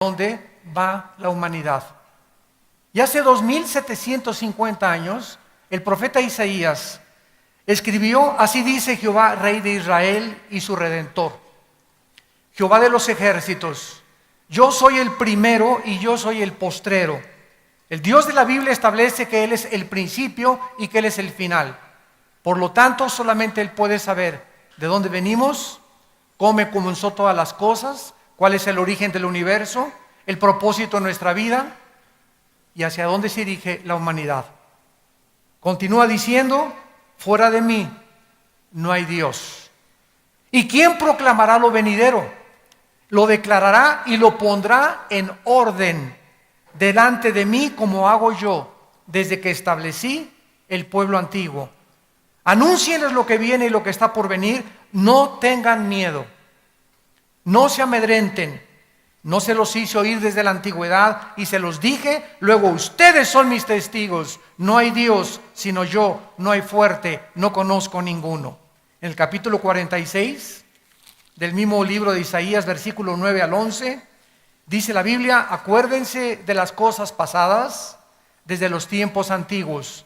dónde va la humanidad. Y hace 2750 años, el profeta Isaías escribió: así dice Jehová, Rey de Israel y su Redentor, Jehová de los ejércitos, yo soy el primero y yo soy el postrero. El Dios de la Biblia establece que Él es el principio y que Él es el final. Por lo tanto, solamente Él puede saber de dónde venimos, cómo comenzó todas las cosas, cuál es el origen del universo, el propósito de nuestra vida y hacia dónde se dirige la humanidad. Continúa diciendo: fuera de mí no hay Dios. ¿Y quién proclamará lo venidero? Lo declarará y lo pondrá en orden delante de mí, como hago yo desde que establecí el pueblo antiguo. Anúncienles lo que viene y lo que está por venir. No tengan miedo, no se amedrenten. No se los hice oír desde la antigüedad y se los dije, luego ustedes son mis testigos. No hay Dios sino yo, no hay fuerte, no conozco ninguno. En el capítulo 46 del mismo libro de Isaías, versículo 9 al 11, dice la Biblia: acuérdense de las cosas pasadas desde los tiempos antiguos,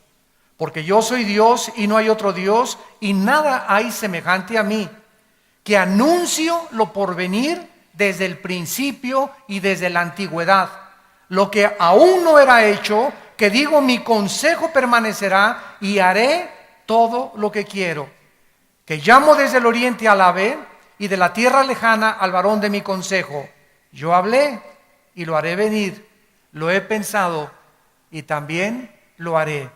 porque yo soy Dios y no hay otro Dios, y nada hay semejante a mí, que anuncio lo porvenir desde el principio y desde la antigüedad, lo que aún no era hecho, que digo, mi consejo permanecerá y haré todo lo que quiero, que llamo desde el oriente al ave y de la tierra lejana al varón de mi consejo. Yo hablé y lo haré venir, lo he pensado y también lo haré.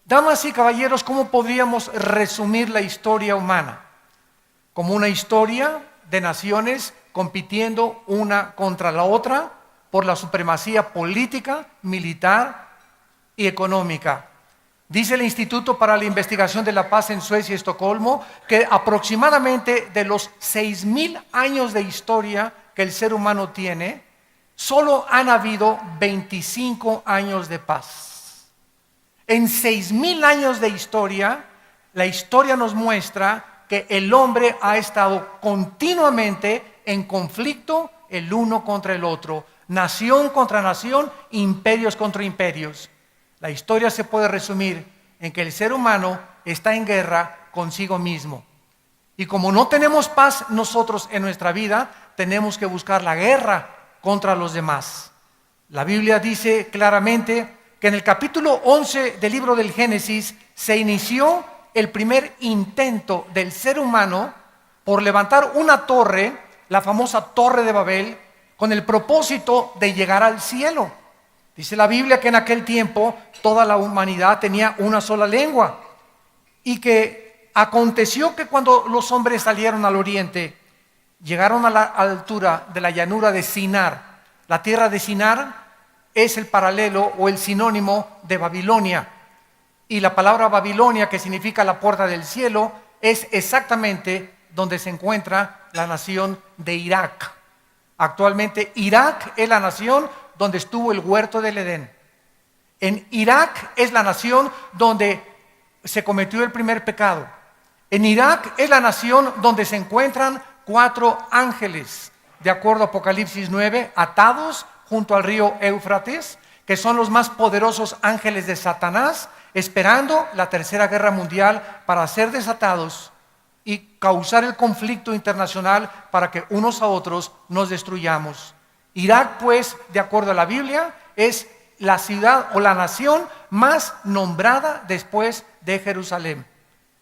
Damas y caballeros, ¿cómo podríamos resumir la historia humana? Como una historia de naciones compitiendo una contra la otra por la supremacía política, militar y económica. Dice el Instituto para la Investigación de la Paz en Suecia y Estocolmo que aproximadamente de los 6,000 años de historia que el ser humano tiene, solo han habido 25 años de paz. En 6,000 años de historia, la historia nos muestra que el hombre ha estado continuamente en conflicto el uno contra el otro, nación contra nación, imperios contra imperios. La historia se puede resumir en que el ser humano está en guerra consigo mismo. Y como no tenemos paz nosotros en nuestra vida, tenemos que buscar la guerra contra los demás. La Biblia dice claramente que en el capítulo 11 del libro del Génesis se inició el primer intento del ser humano por levantar una torre, la famosa Torre de Babel, con el propósito de llegar al cielo. Dice la Biblia que en aquel tiempo toda la humanidad tenía una sola lengua y que aconteció que cuando los hombres salieron al oriente, llegaron a la altura de la llanura de Sinar. La tierra de Sinar es el paralelo o el sinónimo de Babilonia. Y la palabra Babilonia, que significa la puerta del cielo, es exactamente donde se encuentra la nación de Irak. Actualmente Irak es la nación donde estuvo el huerto del Edén. En Irak es la nación donde se cometió el primer pecado. En Irak es la nación donde se encuentran 4 ángeles, de acuerdo a Apocalipsis 9, atados junto al río Éufrates, que son los más poderosos ángeles de Satanás, esperando la tercera guerra mundial para ser desatados y causar el conflicto internacional para que unos a otros nos destruyamos. Irak, pues, de acuerdo a la Biblia, es la ciudad o la nación más nombrada después de Jerusalén.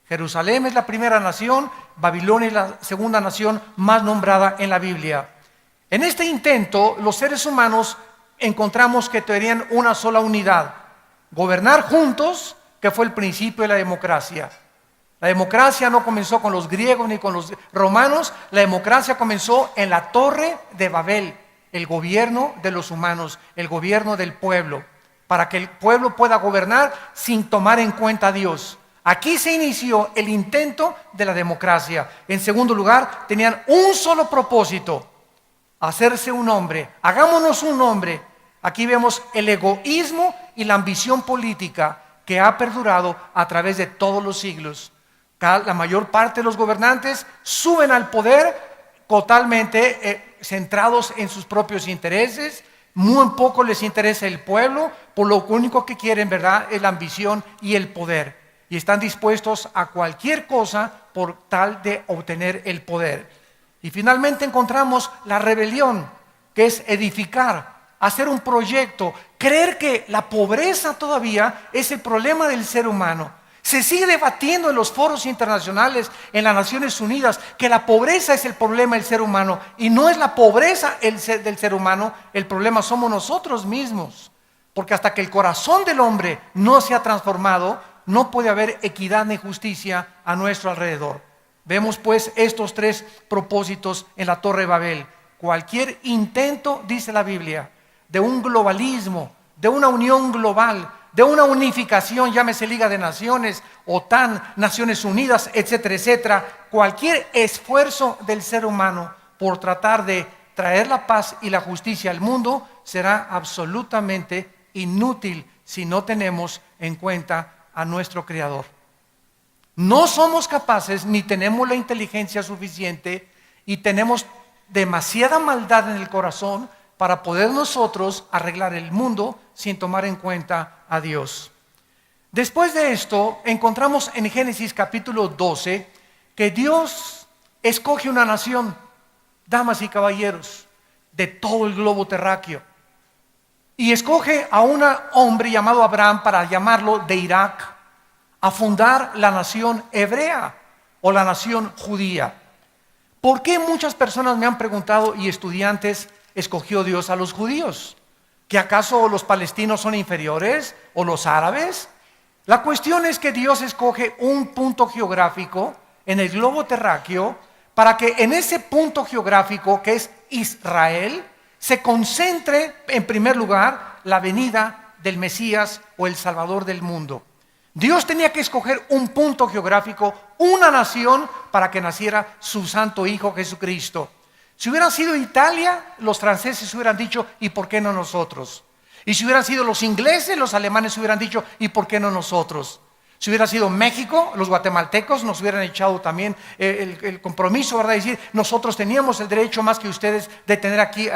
Jerusalén es la primera nación, Babilonia es la segunda nación más nombrada en la Biblia. En este intento, los seres humanos encontramos que tenían una sola unidad: gobernar juntos, que fue el principio de la democracia. La democracia no comenzó con los griegos ni con los romanos, la democracia comenzó en la Torre de Babel, el gobierno de los humanos, el gobierno del pueblo, para que el pueblo pueda gobernar sin tomar en cuenta a Dios. Aquí se inició el intento de la democracia. En segundo lugar, tenían un solo propósito: hacerse un hombre. Hagámonos un hombre. Aquí vemos el egoísmo y la ambición política que ha perdurado a través de todos los siglos. La mayor parte de los gobernantes suben al poder totalmente centrados en sus propios intereses. Muy poco les interesa el pueblo, por lo único que quieren, ¿verdad?, es la ambición y el poder. Y están dispuestos a cualquier cosa por tal de obtener el poder. Y finalmente encontramos la rebelión, que es edificar, hacer un proyecto, creer que la pobreza todavía es el problema del ser humano. Se sigue debatiendo en los foros internacionales, en las Naciones Unidas, que la pobreza es el problema del ser humano. Y no es la pobreza del ser humano, el problema somos nosotros mismos. Porque hasta que el corazón del hombre no se ha transformado, no puede haber equidad ni justicia a nuestro alrededor. Vemos pues estos tres propósitos en la Torre de Babel. Cualquier intento, dice la Biblia, de un globalismo, de una unión global, de una unificación, llámese Liga de Naciones, OTAN, Naciones Unidas, etcétera, etcétera, cualquier esfuerzo del ser humano por tratar de traer la paz y la justicia al mundo será absolutamente inútil si no tenemos en cuenta a nuestro Creador. No somos capaces ni tenemos la inteligencia suficiente y tenemos demasiada maldad en el corazón para poder nosotros arreglar el mundo sin tomar en cuenta a Dios. Después de esto, encontramos en Génesis capítulo 12 que Dios escoge una nación, damas y caballeros, de todo el globo terráqueo. Y escoge a un hombre llamado Abraham para llamarlo de Irak a fundar la nación hebrea o la nación judía. ¿Por qué muchas personas me han preguntado y estudiantes escogió Dios a los judíos? ¿Que acaso los palestinos son inferiores o los árabes? La cuestión es que Dios escoge un punto geográfico en el globo terráqueo para que en ese punto geográfico que es Israel se concentre en primer lugar la venida del Mesías o el Salvador del mundo. Dios tenía que escoger un punto geográfico, una nación para que naciera su santo Hijo Jesucristo. Si hubiera sido Italia, los franceses hubieran dicho, ¿y por qué no nosotros? Y si hubieran sido los ingleses, los alemanes hubieran dicho, ¿y por qué no nosotros? Si hubiera sido México, los guatemaltecos nos hubieran echado también el compromiso, ¿verdad? De decir, nosotros teníamos el derecho más que ustedes de tener aquí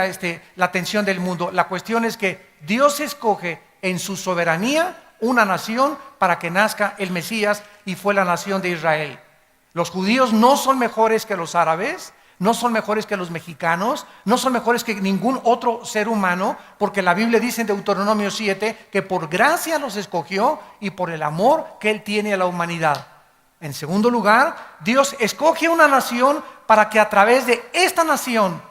la atención del mundo. La cuestión es que Dios escoge en su soberanía una nación para que nazca el Mesías y fue la nación de Israel. Los judíos no son mejores que los árabes, no son mejores que los mexicanos, no son mejores que ningún otro ser humano, porque la Biblia dice en Deuteronomio 7 que por gracia los escogió y por el amor que Él tiene a la humanidad. En segundo lugar, Dios escoge una nación para que a través de esta nación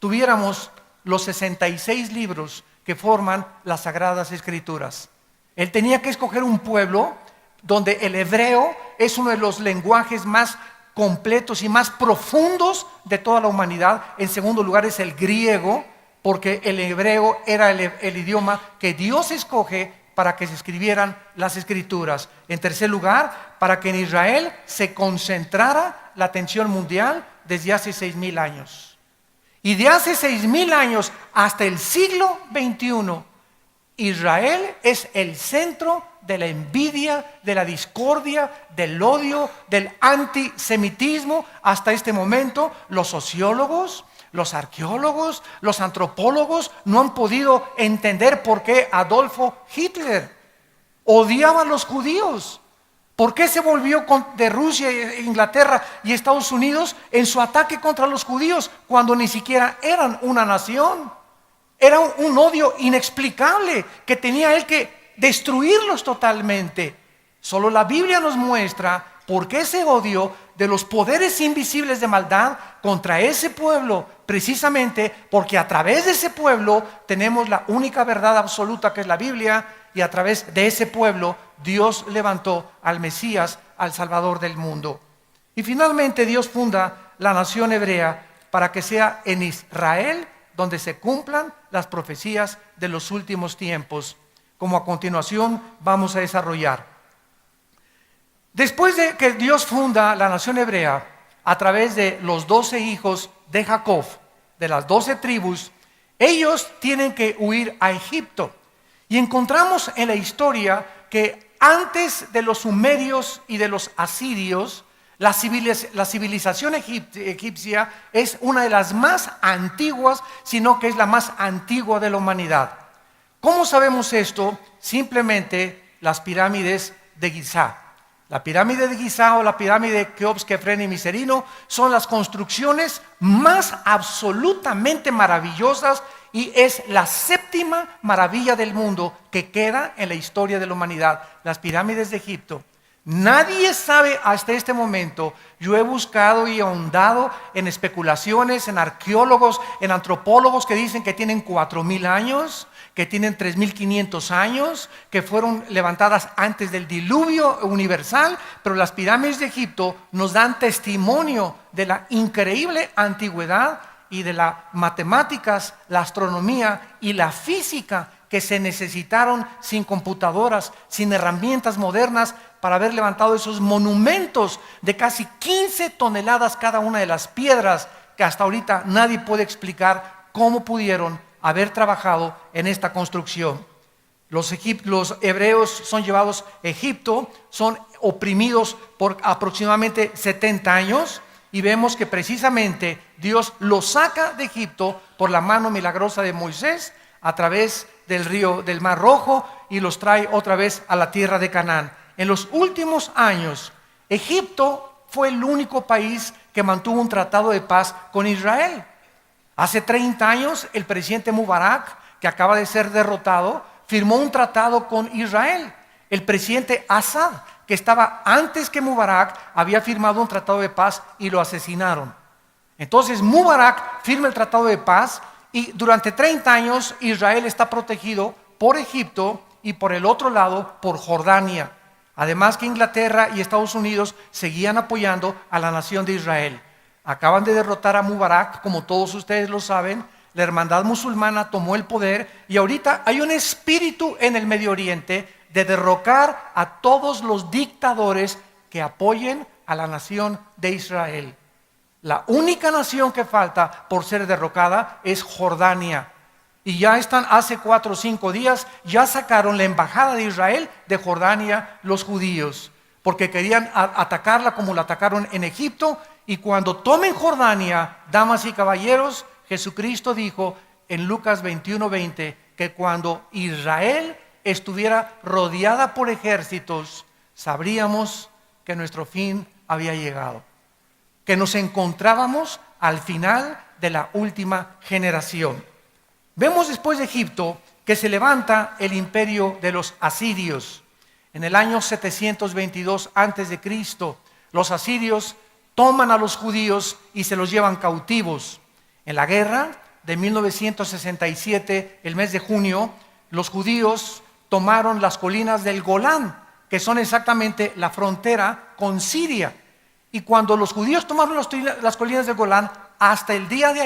tuviéramos los 66 libros que forman las Sagradas Escrituras. Él tenía que escoger un pueblo donde el hebreo es uno de los lenguajes más completos y más profundos de toda la humanidad. En segundo lugar es el griego, porque el hebreo era el idioma que Dios escoge para que se escribieran las escrituras. En tercer lugar, para que en Israel se concentrara la atención mundial desde hace 6,000 años. Y de hace 6,000 años hasta el siglo XXI, Israel es el centro de la envidia, de la discordia, del odio, del antisemitismo. Hasta este momento, los sociólogos, los arqueólogos, los antropólogos no han podido entender por qué Adolfo Hitler odiaba a los judíos. ¿Por qué se volvió de Rusia, Inglaterra y Estados Unidos en su ataque contra los judíos cuando ni siquiera eran una nación? Era un odio inexplicable que tenía él que destruirlos totalmente. Solo la Biblia nos muestra por qué ese odio de los poderes invisibles de maldad contra ese pueblo, precisamente porque a través de ese pueblo tenemos la única verdad absoluta que es la Biblia, y a través de ese pueblo Dios levantó al Mesías, al Salvador del mundo. Y finalmente Dios funda la nación hebrea para que sea en Israel donde se cumplan las profecías de los últimos tiempos, como a continuación vamos a desarrollar. Después de que Dios funda la nación hebrea a través de los 12 hijos de Jacob, de las 12 tribus, ellos tienen que huir a Egipto. Y encontramos en la historia que antes de los sumerios y de los asirios, La civilización egipcia es una de las más antiguas, sino que es la más antigua de la humanidad. ¿Cómo sabemos esto? Simplemente las pirámides de Giza. La pirámide de Giza o la pirámide de Keops, Kefren y Miserino son las construcciones más absolutamente maravillosas y es la séptima maravilla del mundo que queda en la historia de la humanidad, las pirámides de Egipto. Nadie sabe hasta este momento. Yo he buscado y ahondado en especulaciones, en arqueólogos, en antropólogos que dicen que tienen 4,000 años, que tienen 3,500 años, que fueron levantadas antes del diluvio universal, pero las pirámides de Egipto nos dan testimonio de la increíble antigüedad y de las matemáticas, la astronomía y la física que se necesitaron sin computadoras, sin herramientas modernas para haber levantado esos monumentos de casi 15 toneladas cada una de las piedras que hasta ahorita nadie puede explicar cómo pudieron haber trabajado en esta construcción. Los hebreos son llevados a Egipto, son oprimidos por aproximadamente 70 años y vemos que precisamente Dios los saca de Egipto por la mano milagrosa de Moisés a través del Mar Rojo y los trae otra vez a la tierra de Canaán. En los últimos años, Egipto fue el único país que mantuvo un tratado de paz con Israel. Hace 30 años, el presidente Mubarak, que acaba de ser derrotado, firmó un tratado con Israel. El presidente Assad, que estaba antes que Mubarak, había firmado un tratado de paz y lo asesinaron. Entonces Mubarak firma el tratado de paz y durante 30 años Israel está protegido por Egipto y por el otro lado por Jordania. Además que Inglaterra y Estados Unidos seguían apoyando a la nación de Israel. Acaban de derrotar a Mubarak, como todos ustedes lo saben. La hermandad musulmana tomó el poder y ahorita hay un espíritu en el Medio Oriente de derrocar a todos los dictadores que apoyen a la nación de Israel. La única nación que falta por ser derrocada es Jordania. Y ya están, hace 4 o 5 días, ya sacaron la embajada de Israel de Jordania los judíos, porque querían atacarla como la atacaron en Egipto. Y cuando tomen Jordania, damas y caballeros, Jesucristo dijo en Lucas 21:20 que cuando Israel estuviera rodeada por ejércitos, sabríamos que nuestro fin había llegado, que nos encontrábamos al final de la última generación. Vemos después de Egipto que se levanta el imperio de los asirios. En el año 722 a.C., los asirios toman a los judíos y se los llevan cautivos. En la guerra de 1967, el mes de junio, los judíos tomaron las colinas del Golán, que son exactamente la frontera con Siria. Y cuando los judíos tomaron las colinas del Golán, hasta el día de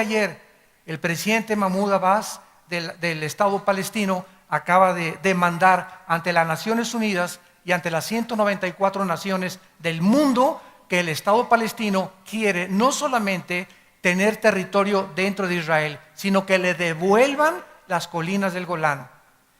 ayer, el presidente Mahmoud Abbas del Estado palestino acaba de demandar ante las Naciones Unidas y ante las 194 naciones del mundo que el Estado palestino quiere no solamente tener territorio dentro de Israel, sino que le devuelvan las colinas del Golán,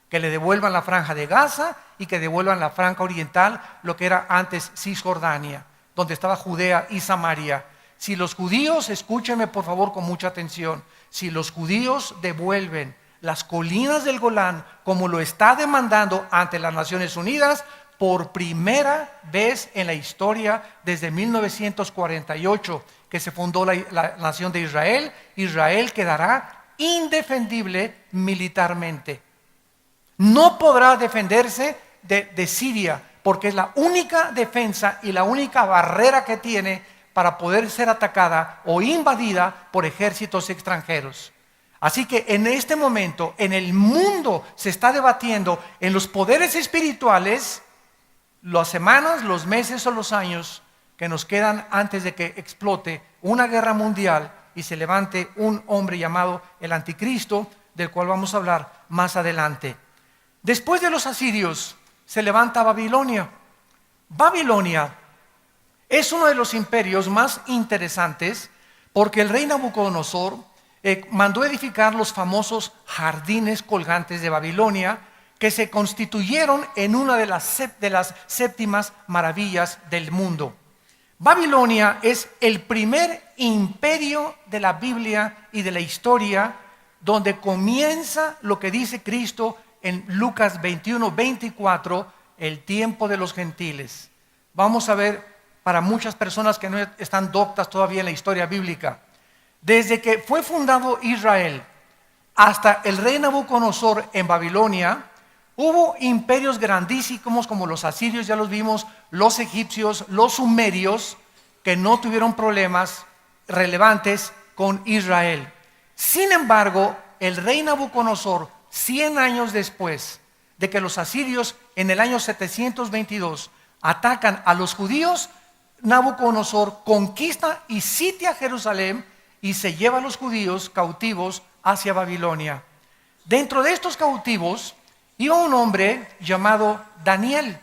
que le devuelvan la franja de Gaza y que devuelvan la franja oriental, lo que era antes Cisjordania, donde estaba Judea y Samaria. Si los judíos, escúchenme por favor con mucha atención, si los judíos devuelven las colinas del Golán como lo está demandando ante las Naciones Unidas, por primera vez en la historia desde 1948 que se fundó la nación de Israel, Israel quedará indefendible militarmente. No podrá defenderse de Siria porque es la única defensa y la única barrera que tiene para poder ser atacada o invadida por ejércitos extranjeros. Así que en este momento, en el mundo se está debatiendo en los poderes espirituales las semanas, los meses o los años que nos quedan antes de que explote una guerra mundial y se levante un hombre llamado el Anticristo, del cual vamos a hablar más adelante. Después de los asirios se levanta Babilonia. Babilonia es uno de los imperios más interesantes porque el rey Nabucodonosor mandó edificar los famosos jardines colgantes de Babilonia, que se constituyeron en una de las séptimas maravillas del mundo. Babilonia es el primer imperio de la Biblia y de la historia, donde comienza lo que dice Cristo en Lucas 21:24, el tiempo de los gentiles. Vamos a ver, para muchas personas que no están doctas todavía en la historia bíblica, desde que fue fundado Israel hasta el rey Nabucodonosor en Babilonia, hubo imperios grandísimos como los asirios, ya los vimos, los egipcios, los sumerios, que no tuvieron problemas relevantes con Israel. Sin embargo, el rey Nabucodonosor, 100 años después de que los asirios en el año 722 atacan a los judíos, Nabucodonosor conquista y sitia Jerusalén y se lleva a los judíos cautivos hacia Babilonia. Dentro de estos cautivos iba un hombre llamado Daniel,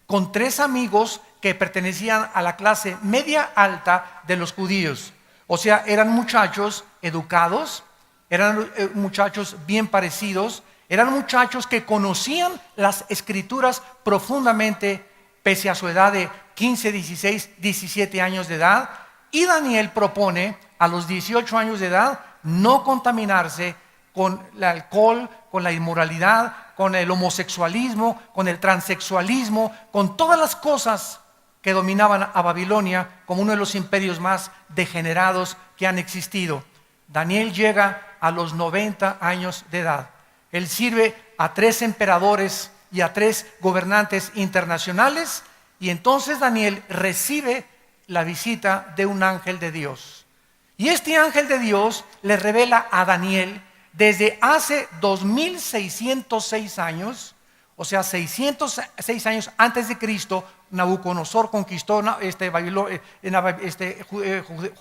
con 3 amigos que pertenecían a la clase media alta de los judíos. O sea, eran muchachos educados, eran muchachos bien parecidos, eran muchachos que conocían las escrituras profundamente, pese a su edad de 15, 16, 17 años de edad. Y Daniel propone a los 18 años de edad no contaminarse con el alcohol, con la inmoralidad, con el homosexualismo, con el transexualismo, con todas las cosas que dominaban a Babilonia como uno de los imperios más degenerados que han existido. Daniel llega a los 90 años de edad. Él sirve a 3 emperadores y a 3 gobernantes internacionales, y entonces Daniel recibe la visita de un ángel de Dios. Y este ángel de Dios le revela a Daniel desde hace 2606 años, o sea, 606 años antes de Cristo, Nabucodonosor conquistó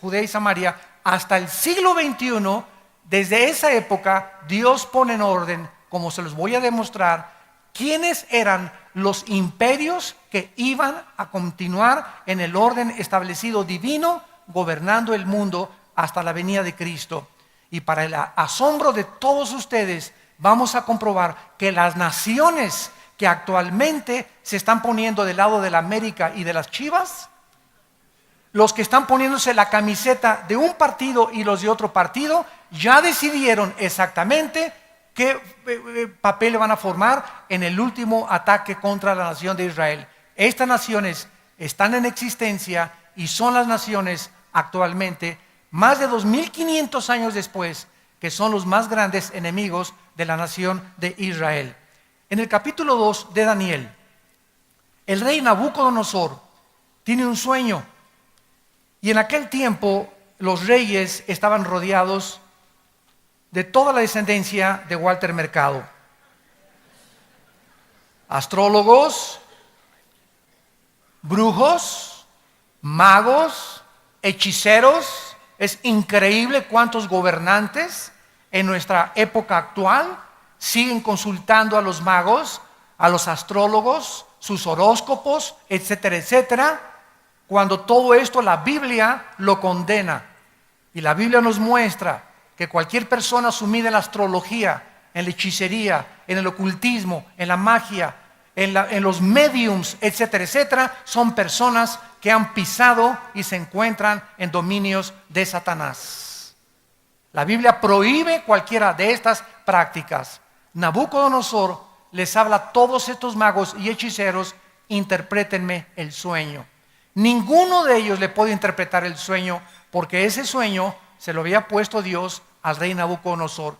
Judea y Samaria. Hasta el siglo XXI, desde esa época, Dios pone en orden, como se los voy a demostrar, quiénes eran los imperios que iban a continuar en el orden establecido divino, gobernando el mundo hasta la venida de Cristo. Y para el asombro de todos ustedes, vamos a comprobar que las naciones que actualmente se están poniendo del lado de la América y de las Chivas, los que están poniéndose la camiseta de un partido y los de otro partido, ya decidieron exactamente qué papel van a formar en el último ataque contra la nación de Israel. Estas naciones están en existencia y son las naciones actualmente, más de 2500 años después, que son los más grandes enemigos de la nación de Israel. En el capítulo 2 de Daniel, el rey Nabucodonosor tiene un sueño, y en aquel tiempo los reyes estaban rodeados de toda la descendencia de Walter Mercado. Astrólogos, brujos, magos, hechiceros. Es increíble cuántos gobernantes en nuestra época actual siguen consultando a los magos, a los astrólogos, sus horóscopos, etcétera, etcétera, cuando todo esto la Biblia lo condena. Y la Biblia nos muestra que cualquier persona sumida en la astrología, en la hechicería, en el ocultismo, en la magia, en los mediums, etcétera, etcétera, son personas que han pisado y se encuentran en dominios de Satanás. La Biblia prohíbe cualquiera de estas prácticas. Nabucodonosor les habla a todos estos magos y hechiceros: interprétenme el sueño. Ninguno de ellos le puede interpretar el sueño, porque ese sueño se lo había puesto Dios al rey Nabucodonosor.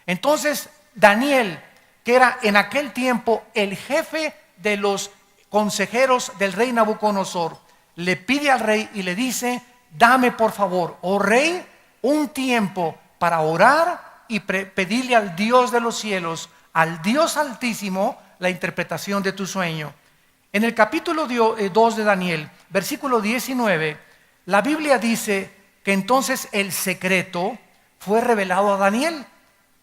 Entonces Daniel, que era en aquel tiempo el jefe de los consejeros del rey Nabucodonosor, le pide al rey y le dice: dame por favor, oh rey, un tiempo para orar y pedirle al Dios de los cielos, al Dios altísimo, la interpretación de tu sueño. En el capítulo 2 de Daniel, versículo 19, la Biblia dice que entonces el secreto fue revelado a Daniel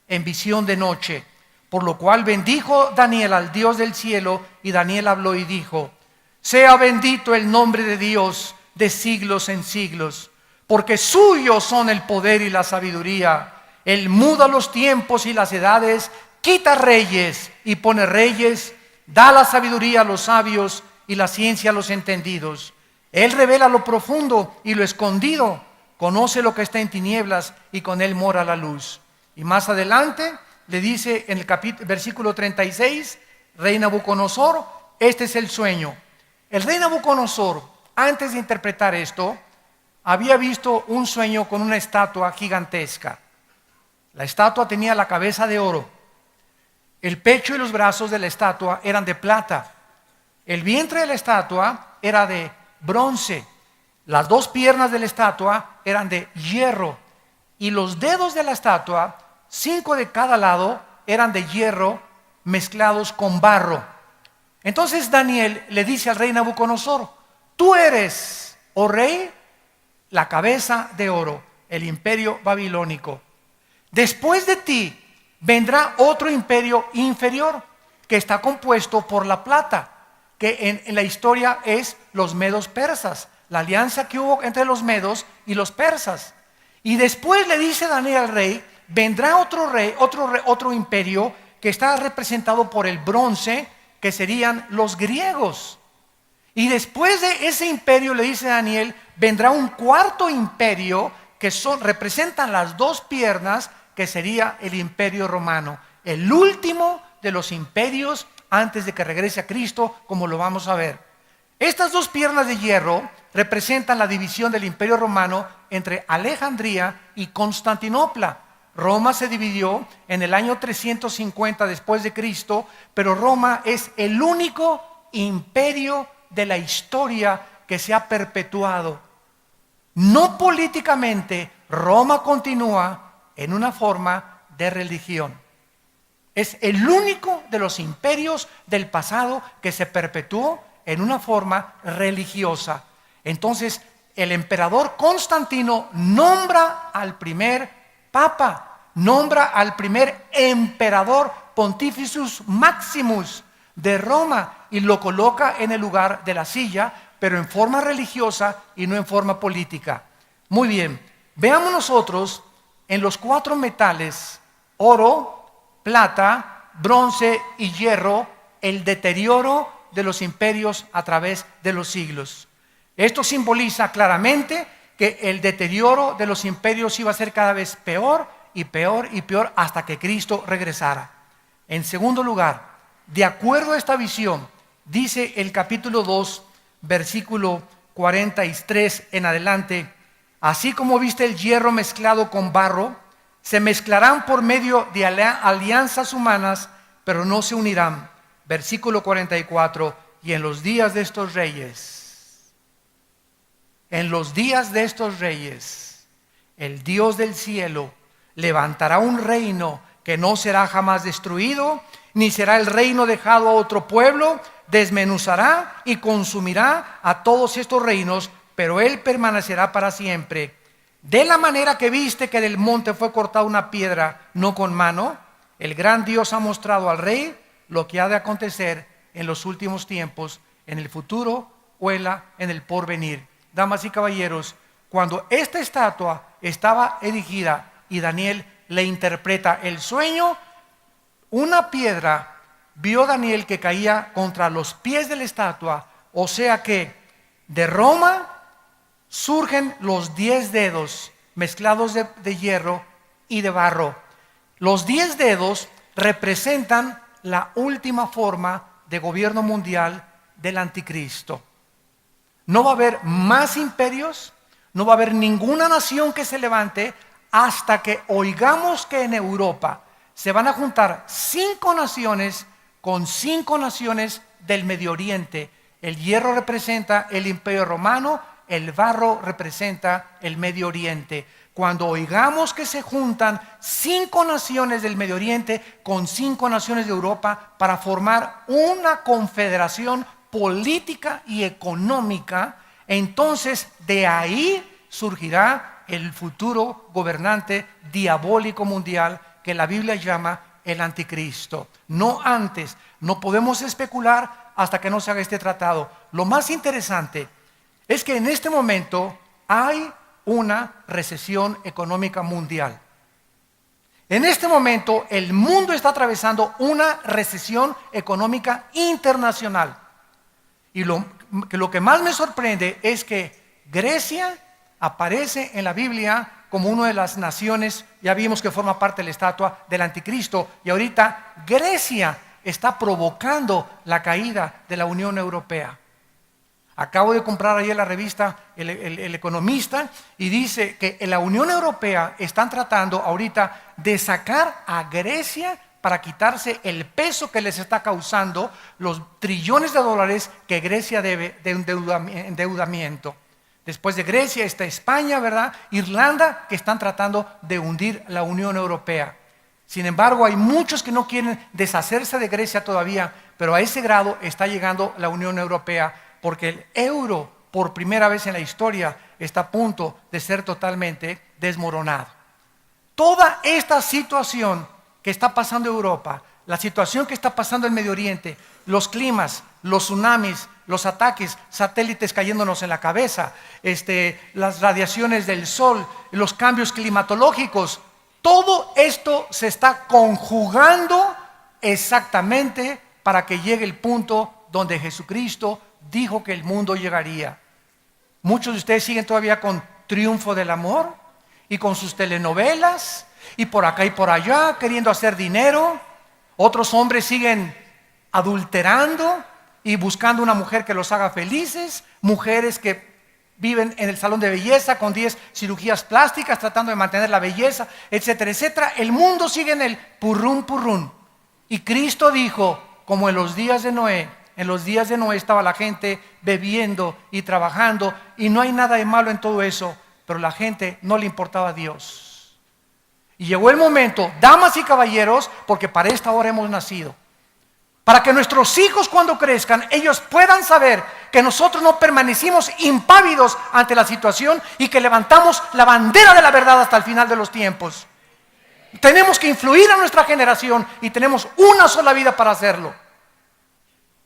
en visión de noche, por lo cual bendijo Daniel al Dios del cielo, y Daniel habló y dijo: sea bendito el nombre de Dios de siglos en siglos, porque suyos son el poder y la sabiduría. Él muda los tiempos y las edades, quita reyes y pone reyes, da la sabiduría a los sabios y la ciencia a los entendidos. Él revela lo profundo y lo escondido, conoce lo que está en tinieblas y con él mora la luz. Y más adelante le dice en el versículo 36, rey Nabucodonosor, este es el sueño. El rey Nabucodonosor, antes de interpretar esto, había visto un sueño con una estatua gigantesca. La estatua tenía la cabeza de oro. El pecho y los brazos de la estatua eran de plata. El vientre de la estatua era de bronce. Las dos piernas de la estatua eran de hierro. Y los dedos de la estatua, 5 de cada lado, eran de hierro mezclados con barro. Entonces Daniel le dice al rey Nabucodonosor, tú eres, oh rey, la cabeza de oro, el imperio babilónico. Después de ti vendrá otro imperio inferior que está compuesto por la plata, que en la historia es los medos persas, la alianza que hubo entre los medos y los persas. Y después le dice Daniel al rey, vendrá otro imperio que está representado por el bronce, que serían los griegos. Y después de ese imperio, le dice Daniel, vendrá un cuarto imperio que representan las dos piernas, que sería el imperio romano, el último de los imperios antes de que regrese a Cristo, como lo vamos a ver. Estas dos piernas de hierro representan la división del imperio romano entre Alejandría y Constantinopla. Roma se dividió en el año 350 después de Cristo, pero Roma es el único imperio de la historia que se ha perpetuado. No políticamente, Roma continúa en una forma de religión. Es el único de los imperios del pasado que se perpetuó en una forma religiosa. Entonces, el emperador Constantino nombra al primer papa, nombra al primer emperador Pontificus Maximus de Roma y lo coloca en el lugar de la silla, pero en forma religiosa y no en forma política. Muy bien, veamos nosotros en los 4 metales, oro, plata, bronce y hierro, el deterioro de los imperios a través de los siglos. Esto simboliza claramente que el deterioro de los imperios iba a ser cada vez peor y peor y peor hasta que Cristo regresara. En segundo lugar, de acuerdo a esta visión, dice el capítulo 2, versículo 43 en adelante, así como viste el hierro mezclado con barro, se mezclarán por medio de alianzas humanas, pero no se unirán. Versículo 44, y en los días de estos reyes, el Dios del cielo levantará un reino que no será jamás destruido, ni será el reino dejado a otro pueblo, desmenuzará y consumirá a todos estos reinos, pero él permanecerá para siempre. De la manera que viste que del monte fue cortada una piedra, no con mano, el gran Dios ha mostrado al rey lo que ha de acontecer en los últimos tiempos, en el futuro o en el porvenir. Damas y caballeros, cuando esta estatua estaba erigida y Daniel le interpreta el sueño, una piedra vio Daniel que caía contra los pies de la estatua, o sea que de Roma surgen los 10 dedos mezclados de hierro y de barro. Los 10 dedos representan la última forma de gobierno mundial del anticristo. No va a haber más imperios, no va a haber ninguna nación que se levante hasta que oigamos que en Europa se van a juntar 5 naciones con 5 naciones del Medio Oriente. El hierro representa el Imperio Romano, el barro representa el Medio Oriente. Cuando oigamos que se juntan 5 naciones del Medio Oriente con 5 naciones de Europa para formar una confederación política y económica, entonces de ahí surgirá el futuro gobernante diabólico mundial que la Biblia llama el anticristo. No antes, no podemos especular hasta que no se haga este tratado. Lo más interesante es que en este momento hay una recesión económica mundial. En este momento el mundo está atravesando una recesión económica internacional. Y lo que más me sorprende es que Grecia aparece en la Biblia como una de las naciones, ya vimos que forma parte de la estatua del anticristo, y ahorita Grecia está provocando la caída de la Unión Europea. Acabo de comprar ayer la revista El Economista, y dice que en la Unión Europea están tratando ahorita de sacar a Grecia para quitarse el peso que les está causando los trillones de dólares que Grecia debe de endeudamiento. Después de Grecia está España, ¿verdad? Irlanda, que están tratando de hundir la Unión Europea. Sin embargo, hay muchos que no quieren deshacerse de Grecia todavía, pero a ese grado está llegando la Unión Europea, porque el euro, por primera vez en la historia, está a punto de ser totalmente desmoronado. Toda esta situación que está pasando en Europa, la situación que está pasando en Medio Oriente, los climas, los tsunamis, los ataques, satélites cayéndonos en la cabeza, las radiaciones del sol, los cambios climatológicos, todo esto se está conjugando exactamente para que llegue el punto donde Jesucristo dijo que el mundo llegaría. Muchos de ustedes siguen todavía con Triunfo del Amor y con sus telenovelas y por acá y por allá queriendo hacer dinero. Otros hombres siguen adulterando y buscando una mujer que los haga felices, mujeres que viven en el salón de belleza con 10 cirugías plásticas tratando de mantener la belleza, etcétera, etcétera. El mundo sigue en el purrún, purrún. Y Cristo dijo, como en los días de Noé, en los días de Noé estaba la gente bebiendo y trabajando, y no hay nada de malo en todo eso, pero la gente no le importaba a Dios. Y llegó el momento, damas y caballeros, porque para esta hora hemos nacido, para que nuestros hijos cuando crezcan, ellos puedan saber que nosotros no permanecimos impávidos ante la situación y que levantamos la bandera de la verdad hasta el final de los tiempos. Tenemos que influir a nuestra generación y tenemos una sola vida para hacerlo.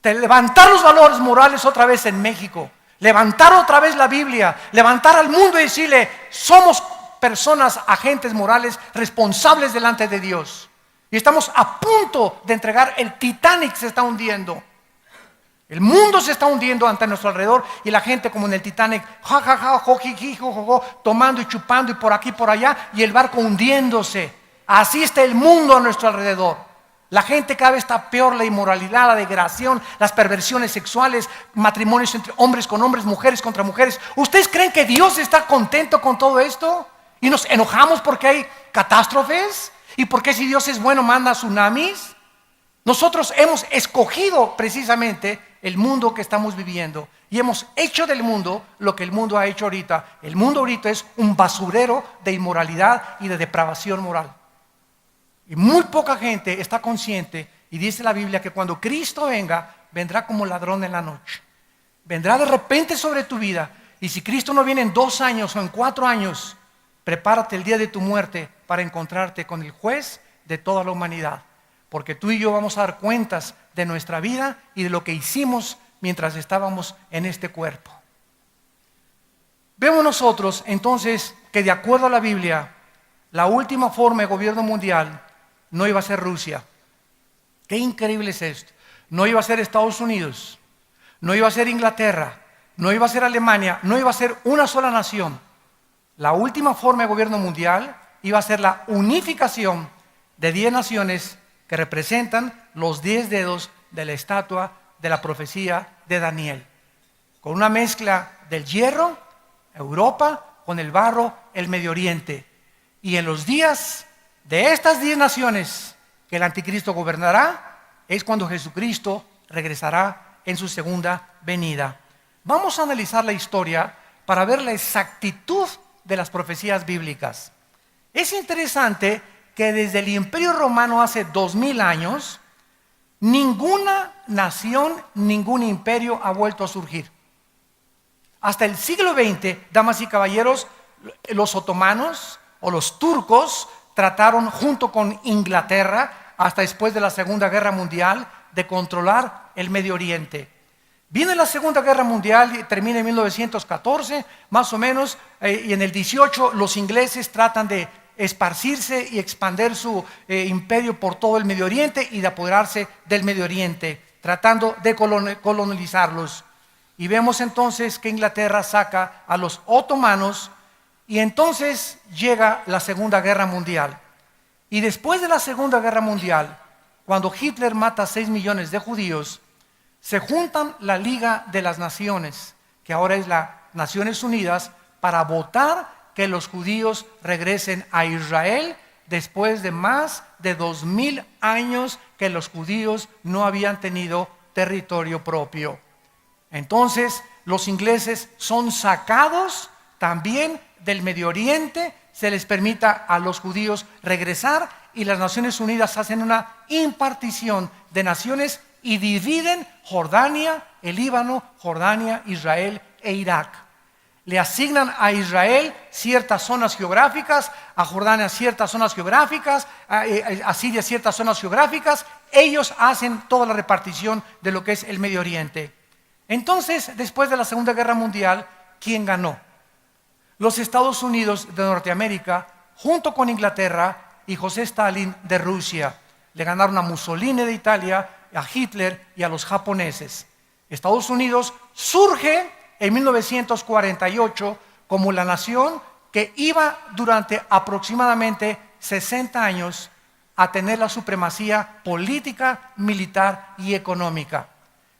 De levantar los valores morales otra vez en México, levantar otra vez la Biblia, levantar al mundo y decirle, somos personas, agentes morales, responsables delante de Dios. Y estamos a punto de entregar, el Titanic se está hundiendo. El mundo se está hundiendo ante nuestro alrededor y la gente como en el Titanic, ja, ja, ja, jojiji, jojojo, tomando y chupando y por aquí y por allá y el barco hundiéndose. Así está el mundo a nuestro alrededor. La gente cada vez está peor, la inmoralidad, la degradación, las perversiones sexuales, matrimonios entre hombres con hombres, mujeres contra mujeres. ¿Ustedes creen que Dios está contento con todo esto? ¿Y nos enojamos porque hay catástrofes? ¿Y porque si Dios es bueno manda tsunamis? Nosotros hemos escogido precisamente el mundo que estamos viviendo y hemos hecho del mundo lo que el mundo ha hecho ahorita. El mundo ahorita es un basurero de inmoralidad y de depravación moral. Y muy poca gente está consciente, y dice la Biblia que cuando Cristo venga, vendrá como ladrón en la noche. Vendrá de repente sobre tu vida. Y si Cristo no viene en 2 años o en 4 años, prepárate el día de tu muerte para encontrarte con el juez de toda la humanidad. Porque tú y yo vamos a dar cuentas de nuestra vida y de lo que hicimos mientras estábamos en este cuerpo. Vemos nosotros entonces que de acuerdo a la Biblia, la última forma de gobierno mundial no iba a ser Rusia. Qué increíble es esto. No iba a ser Estados Unidos, no iba a ser Inglaterra, no iba a ser Alemania, no iba a ser una sola nación. La última forma de gobierno mundial iba a ser la unificación de 10 naciones que representan los 10 dedos de la estatua de la profecía de Daniel. Con una mezcla del hierro, Europa, con el barro, el Medio Oriente. Y en los días de estas 10 naciones que el anticristo gobernará, es cuando Jesucristo regresará en su segunda venida. Vamos a analizar la historia para ver la exactitud de las profecías bíblicas. Es interesante que desde el Imperio Romano hace 2000 años, ninguna nación, ningún imperio ha vuelto a surgir. Hasta el siglo XX, damas y caballeros, los otomanos o los turcos trataron junto con Inglaterra, hasta después de la Segunda Guerra Mundial, de controlar el Medio Oriente. Viene la Segunda Guerra Mundial y termina en 1914, más o menos, y en el 18 los ingleses tratan de esparcirse y expandir su imperio por todo el Medio Oriente y de apoderarse del Medio Oriente, tratando de colonizarlos. Y vemos entonces que Inglaterra saca a los otomanos y entonces llega la Segunda Guerra Mundial. Y después de la Segunda Guerra Mundial, cuando Hitler mata a 6 millones de judíos, se juntan la Liga de las Naciones, que ahora es las Naciones Unidas, para votar que los judíos regresen a Israel después de más de 2000 años que los judíos no habían tenido territorio propio. Entonces los ingleses son sacados también del Medio Oriente, se les permita a los judíos regresar y las Naciones Unidas hacen una impartición de naciones y dividen Jordania, el Líbano, Jordania, Israel e Irak. Le asignan a Israel ciertas zonas geográficas, a Jordania ciertas zonas geográficas, a Siria ciertas zonas geográficas. Ellos hacen toda la repartición de lo que es el Medio Oriente. Entonces, después de la Segunda Guerra Mundial, ¿quién ganó? Los Estados Unidos de Norteamérica, junto con Inglaterra y José Stalin de Rusia. Le ganaron a Mussolini de Italia, a Hitler y a los japoneses. Estados Unidos surge en 1948 como la nación que iba durante aproximadamente 60 años a tener la supremacía política, militar y económica.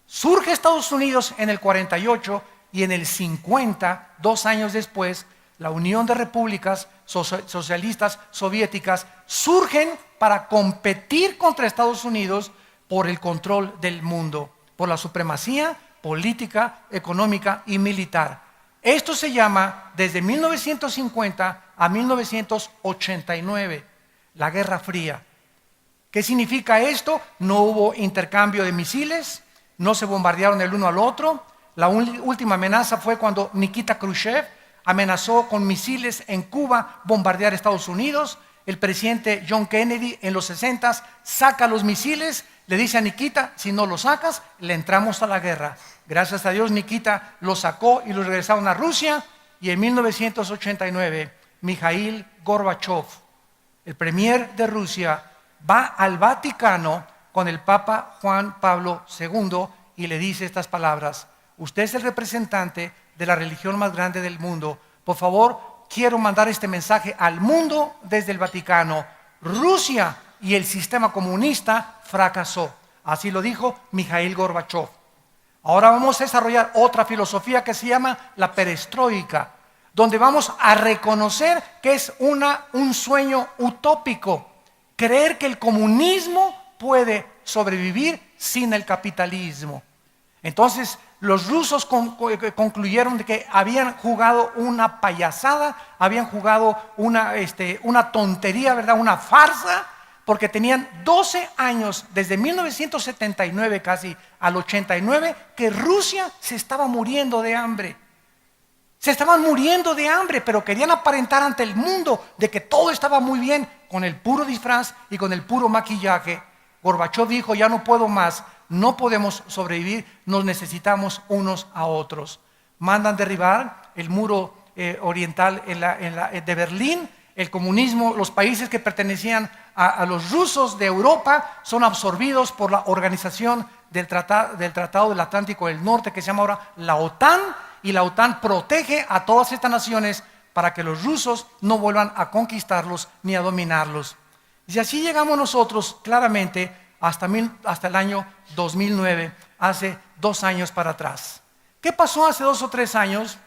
Surge Estados Unidos en el 48 y en el 50, 2 años después, la Unión de Repúblicas Socialistas Soviéticas surgen para competir contra Estados Unidos por el control del mundo, por la supremacía política, económica y militar. Esto se llama desde 1950 a 1989, la Guerra Fría. ¿Qué significa esto? No hubo intercambio de misiles, no se bombardearon el uno al otro. La última amenaza fue cuando Nikita Khrushchev amenazó con misiles en Cuba bombardear Estados Unidos. El presidente John Kennedy en los 60 saca los misiles, le dice a Nikita, si no los sacas, le entramos a la guerra. Gracias a Dios Nikita los sacó y los regresaron a Rusia. Y en 1989, Mikhail Gorbachev, el premier de Rusia, va al Vaticano con el Papa Juan Pablo II y le dice estas palabras: usted es el representante de la religión más grande del mundo. Por favor, quiero mandar este mensaje al mundo desde el Vaticano. Rusia y el sistema comunista fracasó. Así lo dijo Mikhail Gorbachev. Ahora vamos a desarrollar otra filosofía que se llama la perestroika, donde vamos a reconocer que es un sueño utópico, creer que el comunismo puede sobrevivir sin el capitalismo. Entonces los rusos concluyeron de que habían jugado una payasada, habían jugado una tontería, ¿verdad? Una farsa, porque tenían 12 años, desde 1979 casi al 89, que Rusia se estaba muriendo de hambre. Se estaban muriendo de hambre, pero querían aparentar ante el mundo de que todo estaba muy bien con el puro disfraz y con el puro maquillaje. Gorbachev dijo, ya no puedo más, no podemos sobrevivir, nos necesitamos unos a otros. Mandan derribar el muro oriental de Berlín. El comunismo, los países que pertenecían a los rusos de Europa son absorbidos por la organización del Tratado del Atlántico del Norte, que se llama ahora la OTAN, y la OTAN protege a todas estas naciones para que los rusos no vuelvan a conquistarlos ni a dominarlos. Y así llegamos nosotros claramente hasta el año 2009, hace 2 años para atrás. ¿Qué pasó hace 2 o 3 años?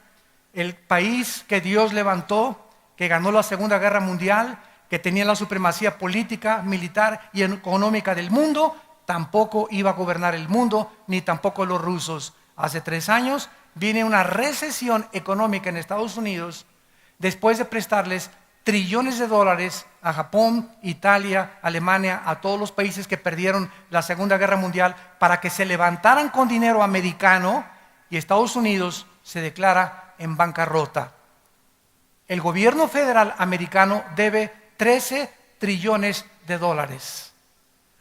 El país que Dios levantó, que ganó la Segunda Guerra Mundial, que tenía la supremacía política, militar y económica del mundo, tampoco iba a gobernar el mundo, ni tampoco los rusos. Hace 3 años viene una recesión económica en Estados Unidos, después de prestarles trillones de dólares a Japón, Italia, Alemania, a todos los países que perdieron la Segunda Guerra Mundial para que se levantaran con dinero americano, y Estados Unidos se declara en bancarrota. El gobierno federal americano debe 13 trillones de dólares.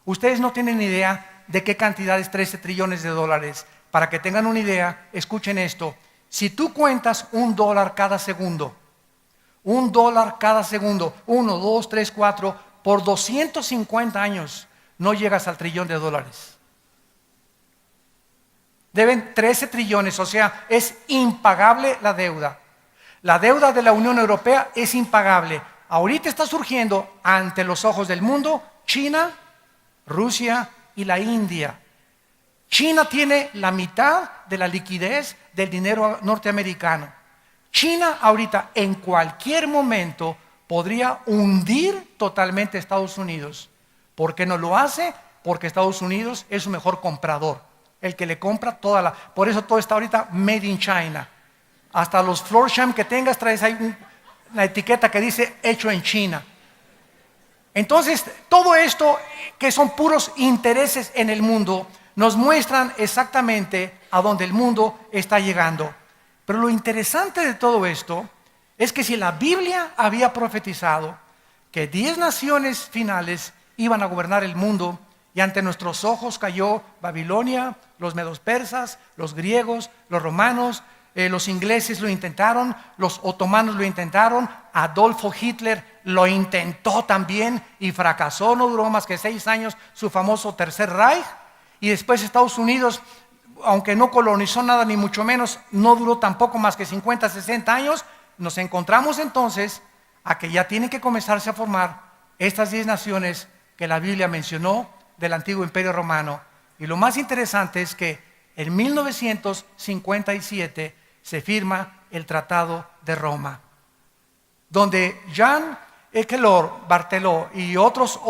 Ustedes no tienen idea de qué cantidad es 13 trillones de dólares. Para que tengan una idea, escuchen esto. Si tú cuentas $1 cada segundo, $1 cada segundo. 1, 2, 3, 4. Por 250 años no llegas al $1 trillón. Deben 13 trillones, o sea, es impagable la deuda. La deuda de la Unión Europea es impagable. Ahorita está surgiendo ante los ojos del mundo China, Rusia y la India. China tiene la mitad de la liquidez del dinero norteamericano. China ahorita en cualquier momento podría hundir totalmente a Estados Unidos. ¿Por qué no lo hace? Porque Estados Unidos es su mejor comprador, el que le compra por eso todo está ahorita made in China. Hasta los Florsheim que tengas traes ahí una etiqueta que dice hecho en China. Entonces, todo esto que son puros intereses en el mundo, nos muestran exactamente a dónde el mundo está llegando. Pero lo interesante de todo esto es que si la Biblia había profetizado que 10 naciones finales iban a gobernar el mundo, y ante nuestros ojos cayó Babilonia, los medos persas, los griegos, los romanos, los ingleses lo intentaron, los otomanos lo intentaron, Adolfo Hitler lo intentó también y fracasó, no duró más que 6 años su famoso Tercer Reich, y después Estados Unidos, aunque no colonizó nada ni mucho menos, no duró tampoco más que 50, 60 años. Nos encontramos entonces a que ya tienen que comenzarse a formar estas 10 naciones que la Biblia mencionó del antiguo Imperio Romano. Y lo más interesante es que en 1957 se firma el Tratado de Roma, donde Jean Ekelor, Barteló y otros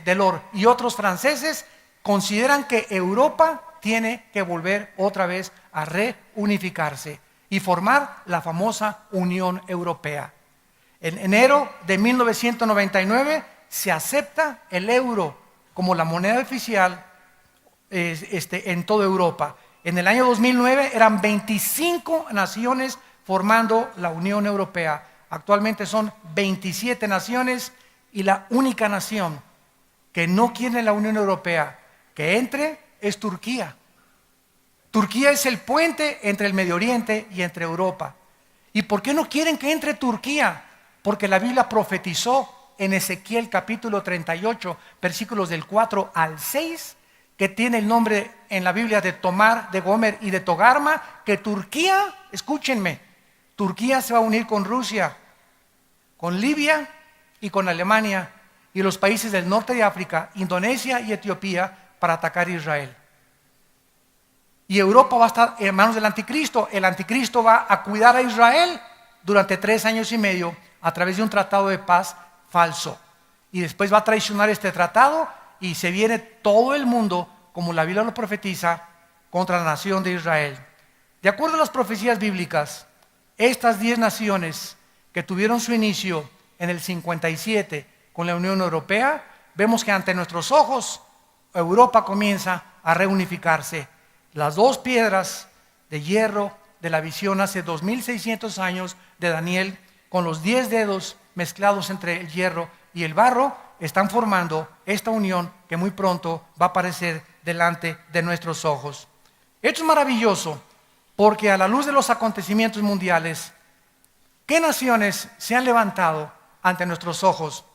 Delors y otros franceses consideran que Europa tiene que volver otra vez a reunificarse y formar la famosa Unión Europea. En enero de 1999 se acepta el euro como la moneda oficial en toda Europa. En el año 2009 eran 25 naciones formando la Unión Europea. Actualmente son 27 naciones y la única nación que no quiere la Unión Europea que entre es Turquía. Turquía es el puente entre el Medio Oriente y entre Europa. ¿Y por qué no quieren que entre Turquía? Porque la Biblia profetizó en Ezequiel capítulo 38, versículos del 4 al 6, que tiene el nombre en la Biblia de Tomar, de Gomer y de Togarma, que Turquía, escúchenme, Turquía se va a unir con Rusia, con Libia y con Alemania y los países del norte de África, Indonesia y Etiopía, para atacar a Israel. Y Europa va a estar en manos del anticristo. El anticristo va a cuidar a Israel durante 3 años y medio a través de un tratado de paz falso. Y después va a traicionar este tratado y se viene todo el mundo, como la Biblia lo profetiza, contra la nación de Israel. De acuerdo a las profecías bíblicas, estas 10 naciones que tuvieron su inicio en el 57 con la Unión Europea, vemos que ante nuestros ojos Europa comienza a reunificarse. Las 2 piedras de hierro de la visión hace 2600 años de Daniel, con los 10 dedos mezclados entre el hierro y el barro, están formando esta unión que muy pronto va a aparecer delante de nuestros ojos. Esto es maravilloso porque a la luz de los acontecimientos mundiales, ¿qué naciones se han levantado ante nuestros ojos?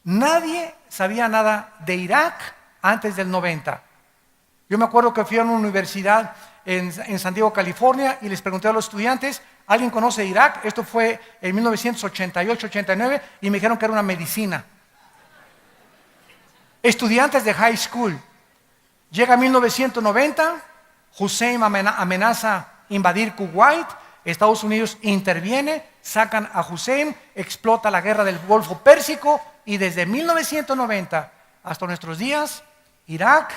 Nadie sabía nada de Irak antes del 90. Yo me acuerdo que fui a una universidad en San Diego, California, y les pregunté a los estudiantes, ¿alguien conoce Irak? Esto fue en 1988-89 y me dijeron que era una medicina. Estudiantes de high school. Llega 1990, Hussein amenaza invadir Kuwait, Estados Unidos interviene, sacan a Hussein, explota la guerra del Golfo Pérsico y desde 1990 hasta nuestros días, Irak,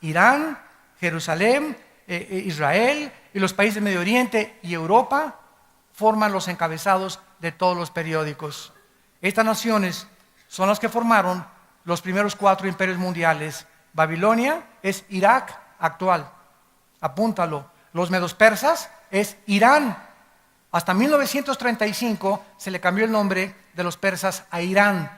Irán, Jerusalén, Israel y los países del Medio Oriente y Europa forman los encabezados de todos los periódicos. Estas naciones son las que formaron los primeros 4 imperios mundiales. Babilonia es Irak actual, apúntalo. Los medos persas es Irán. Hasta 1935 se le cambió el nombre de los persas a Irán.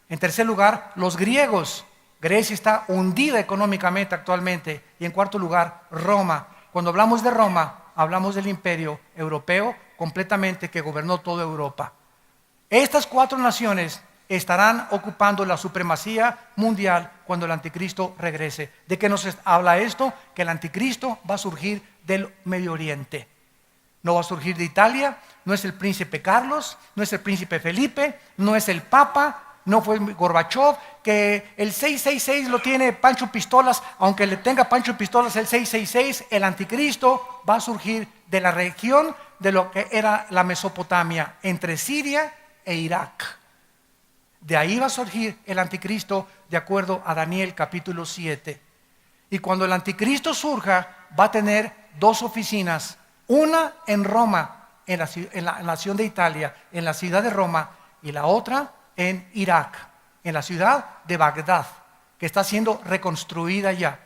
En tercer lugar, los griegos. Grecia está hundida económicamente actualmente. Y en cuarto lugar, Roma. Cuando hablamos de Roma, hablamos del imperio europeo completamente que gobernó toda Europa. Estas 4 naciones estarán ocupando la supremacía mundial cuando el anticristo regrese. ¿De qué nos habla esto? Que el anticristo va a surgir del Medio Oriente. No va a surgir de Italia, no es el príncipe Carlos, no es el príncipe Felipe, no es el Papa, no fue Gorbachev, que el 666 lo tiene Pancho Pistolas, aunque le tenga Pancho Pistolas el 666, el anticristo va a surgir de la región de lo que era la Mesopotamia, entre Siria e Irak. De ahí va a surgir el anticristo de acuerdo a Daniel capítulo 7. Y cuando el anticristo surja, va a tener 2 oficinas, una en Roma, en la nación de Italia, en la ciudad de Roma, y la otra en Irak, en la ciudad de Bagdad, que está siendo reconstruida ya.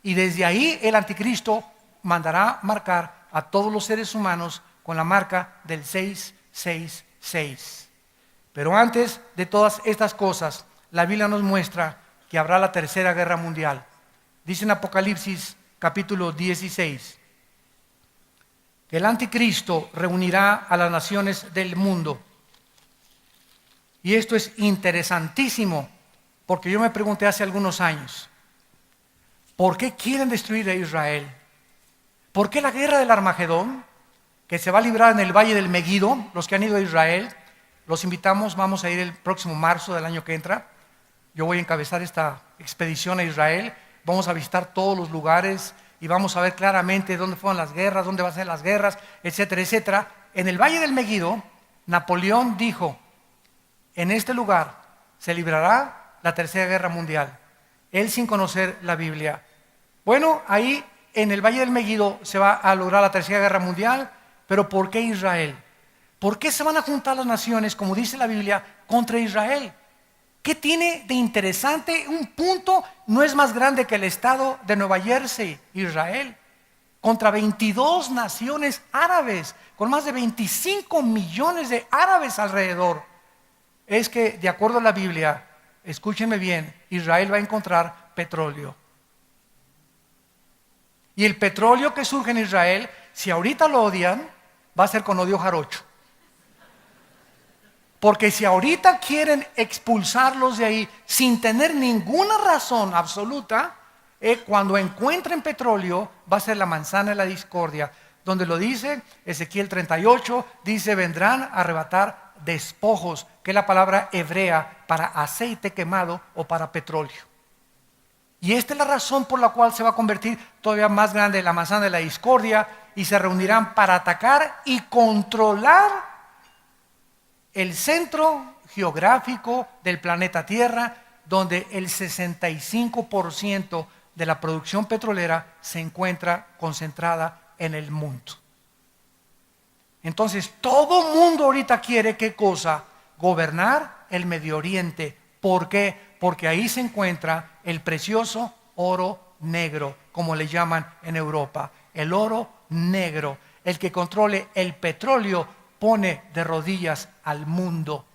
Y desde ahí el anticristo mandará marcar a todos los seres humanos con la marca del 666. Pero antes de todas estas cosas, la Biblia nos muestra que habrá la tercera guerra mundial. Dice en Apocalipsis capítulo 16 que el anticristo reunirá a las naciones del mundo. Y esto es interesantísimo, porque yo me pregunté hace algunos años, ¿por qué quieren destruir a Israel? ¿Por qué la guerra del Armagedón, que se va a librar en el Valle del Megido? Los que han ido a Israel, los invitamos, vamos a ir el próximo marzo del año que entra. Yo voy a encabezar esta expedición a Israel, vamos a visitar todos los lugares y vamos a ver claramente dónde fueron las guerras, dónde van a ser las guerras, etcétera, etcétera. En el Valle del Megido, Napoleón dijo, en este lugar se librará la tercera guerra mundial. Él sin conocer la Biblia. Bueno, ahí en el Valle del Megido se va a lograr la tercera guerra mundial, pero ¿por qué Israel? ¿Por qué se van a juntar las naciones, como dice la Biblia, contra Israel? ¿Qué tiene de interesante? Un punto no es más grande que el estado de Nueva Jersey, Israel, contra 22 naciones árabes, con más de 25 millones de árabes alrededor. Es que, de acuerdo a la Biblia, escúchenme bien, Israel va a encontrar petróleo. Y el petróleo que surge en Israel, si ahorita lo odian, va a ser con odio jarocho. Porque si ahorita quieren expulsarlos de ahí sin tener ninguna razón absoluta, cuando encuentren petróleo va a ser la manzana de la discordia, donde lo dice Ezequiel 38, dice vendrán a arrebatar despojos, que es la palabra hebrea para aceite quemado o para petróleo. Y esta es la razón por la cual se va a convertir todavía más grande la manzana de la discordia y se reunirán para atacar y controlar el centro geográfico del planeta Tierra, donde el 65% de la producción petrolera se encuentra concentrada en el mundo. Entonces, todo mundo ahorita quiere, ¿qué cosa? Gobernar el Medio Oriente. ¿Por qué? Porque ahí se encuentra el precioso oro negro, como le llaman en Europa. El oro negro, el que controle el petróleo, pone de rodillas al mundo.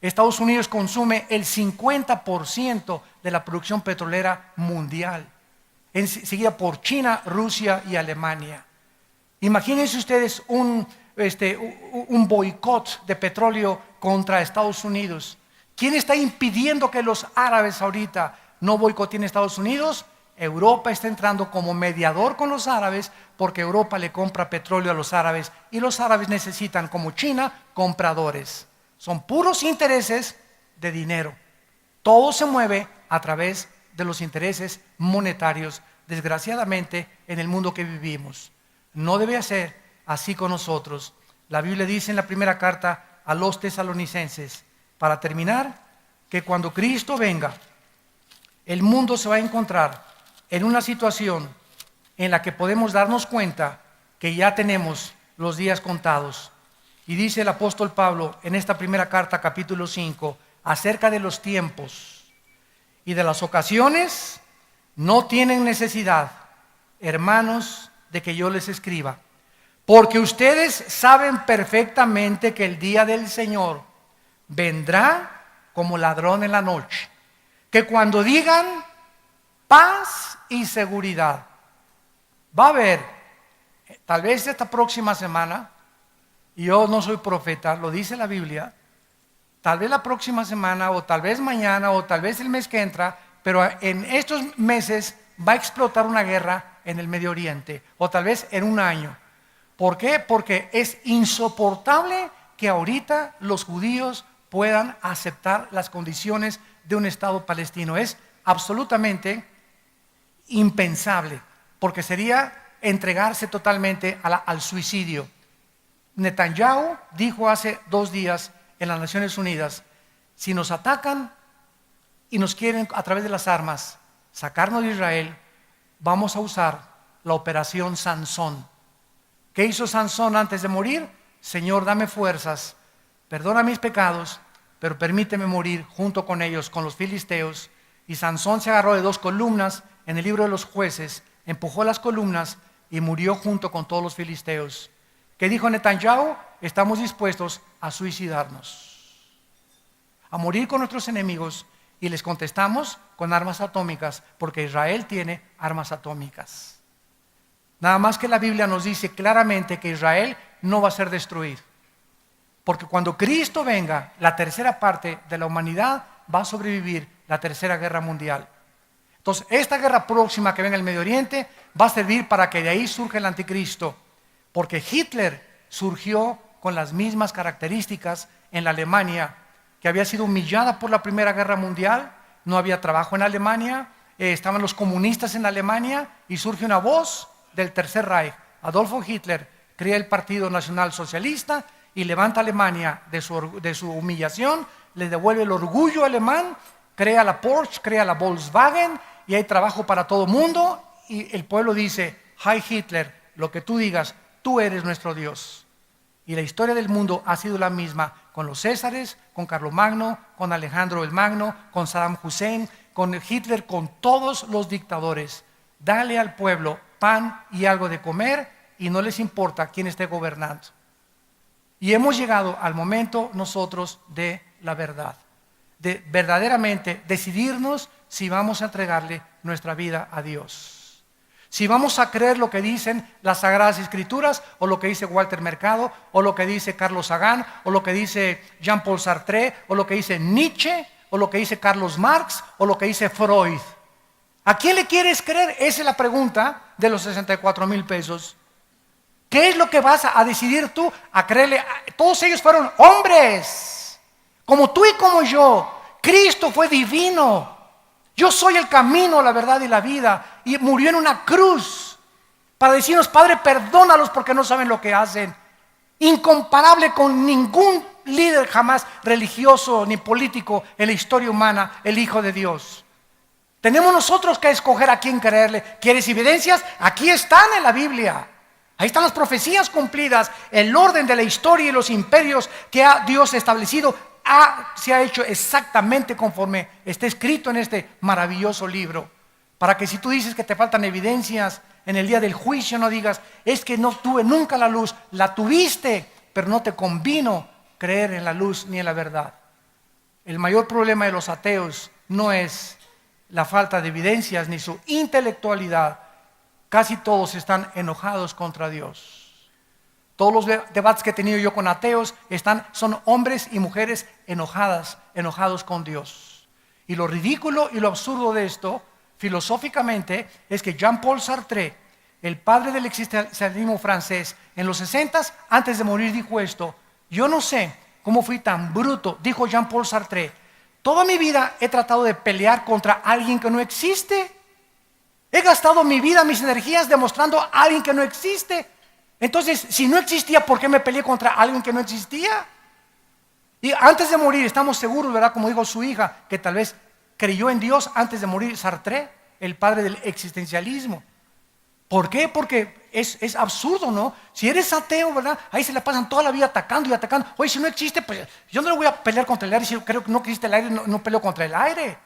Estados Unidos consume el 50% de la producción petrolera mundial, seguida por China, Rusia y Alemania. Imagínense ustedes un boicot de petróleo contra Estados Unidos. ¿Quién está impidiendo que los árabes ahorita no boicoteen Estados Unidos? Europa está entrando como mediador con los árabes porque Europa le compra petróleo a los árabes y los árabes necesitan, como China, compradores. Son puros intereses de dinero. Todo se mueve a través de los intereses monetarios, desgraciadamente, en el mundo que vivimos. No debe ser así con nosotros. La Biblia dice en la primera carta a los tesalonicenses, para terminar, que cuando Cristo venga, el mundo se va a encontrar en una situación en la que podemos darnos cuenta que ya tenemos los días contados. Y dice el apóstol Pablo en esta primera carta, capítulo 5, acerca de los tiempos y de las ocasiones, no tienen necesidad, hermanos, de que yo les escriba, porque ustedes saben perfectamente que el día del Señor vendrá como ladrón en la noche, que cuando digan paz y seguridad, va a haber, tal vez esta próxima semana, y yo no soy profeta, lo dice la Biblia, tal vez la próxima semana, o tal vez mañana, o tal vez el mes que entra, pero en estos meses va a explotar una guerra en el Medio Oriente, o tal vez en un año. ¿Por qué? Porque es insoportable que ahorita los judíos puedan aceptar las condiciones de un Estado palestino. Es absolutamente impensable, porque sería entregarse totalmente al suicidio. Netanyahu dijo hace 2 días en las Naciones Unidas: si nos atacan y nos quieren a través de las armas sacarnos de Israel, vamos a usar la operación Sansón. ¿Qué hizo Sansón antes de morir? Señor, dame fuerzas, perdona mis pecados, pero permíteme morir junto con ellos, con los filisteos. Y Sansón se agarró de 2 columnas en el libro de los Jueces, empujó las columnas y murió junto con todos los filisteos. ¿Qué dijo Netanyahu? Estamos dispuestos a suicidarnos, a morir con nuestros enemigos, y les contestamos con armas atómicas, porque Israel tiene armas atómicas. Nada más que la Biblia nos dice claramente que Israel no va a ser destruido, porque cuando Cristo venga, la tercera parte de la humanidad va a sobrevivir la tercera guerra mundial. Entonces, esta guerra próxima que venga en el Medio Oriente va a servir para que de ahí surja el anticristo, porque Hitler surgió con las mismas características en la Alemania, que había sido humillada por la Primera Guerra Mundial. No había trabajo en Alemania, estaban los comunistas en Alemania, y surge una voz del Tercer Reich. Adolfo Hitler crea el Partido Nacional Socialista y levanta a Alemania de su humillación, le devuelve el orgullo alemán, crea la Porsche, crea la Volkswagen, y hay trabajo para todo el mundo, y el pueblo dice: Hi Hitler, lo que tú digas, tú eres nuestro Dios. Y la historia del mundo ha sido la misma con los Césares, con Carlomagno, con Alejandro el Magno, con Saddam Hussein, con Hitler, con todos los dictadores. Dale al pueblo pan y algo de comer y no les importa quién esté gobernando. Y hemos llegado al momento nosotros de la verdad, de verdaderamente decidirnos si vamos a entregarle nuestra vida a Dios. Si vamos a creer lo que dicen las Sagradas Escrituras, o lo que dice Walter Mercado, o lo que dice Carlos Sagan, o lo que dice Jean-Paul Sartre, o lo que dice Nietzsche, o lo que dice Carlos Marx, o lo que dice Freud. ¿A quién le quieres creer? Esa es la pregunta de los 64,000 pesos. ¿Qué es lo que vas a decidir tú a creerle? Todos ellos fueron hombres, como tú y como yo. Cristo fue divino. Yo soy el camino, la verdad y la vida. Y murió en una cruz para decirnos: Padre, perdónalos porque no saben lo que hacen. Incomparable con ningún líder jamás religioso ni político en la historia humana, el Hijo de Dios. Tenemos nosotros que escoger a quién creerle. ¿Quieres evidencias? Aquí están en la Biblia. Ahí están las profecías cumplidas, el orden de la historia y los imperios que ha Dios establecido. Se ha hecho exactamente conforme está escrito en este maravilloso libro, para que si tú dices que te faltan evidencias en el día del juicio, no digas: es que no tuve nunca la luz. La tuviste, pero no te convino creer en la luz ni en la verdad. El mayor problema de los ateos no es la falta de evidencias ni su intelectualidad. Casi todos están enojados contra Dios. Todos los debates que he tenido yo con ateos son hombres y mujeres enojados con Dios. Y lo ridículo y lo absurdo de esto, filosóficamente, es que Jean-Paul Sartre, el padre del existencialismo francés, en los 60, antes de morir, dijo esto: yo no sé cómo fui tan bruto, dijo Jean-Paul Sartre. Toda mi vida he tratado de pelear contra alguien que no existe. He gastado mi vida, mis energías demostrando a alguien que no existe. Entonces, si no existía, ¿por qué me peleé contra alguien que no existía? Y antes de morir, estamos seguros, ¿verdad? Como dijo su hija, que tal vez creyó en Dios antes de morir, Sartre, el padre del existencialismo. ¿Por qué? Porque es absurdo, ¿no? Si eres ateo, ¿verdad? Ahí se la pasan toda la vida atacando y atacando. Oye, si no existe, pues yo no le voy a pelear contra el aire. Si yo creo que no existe el aire, no peleo contra el aire.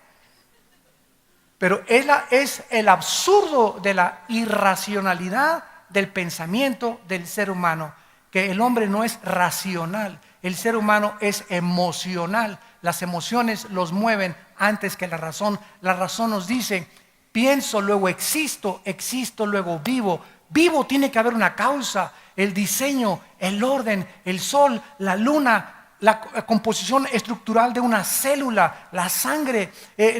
Pero es el absurdo de la irracionalidad del pensamiento del ser humano, que el hombre no es racional, el ser humano es emocional. Las emociones los mueven antes que la razón. La razón nos dice: pienso, luego existo, existo, luego vivo. Vivo, tiene que haber una causa, el diseño, el orden, el sol, la luna, la composición estructural de una célula, la sangre,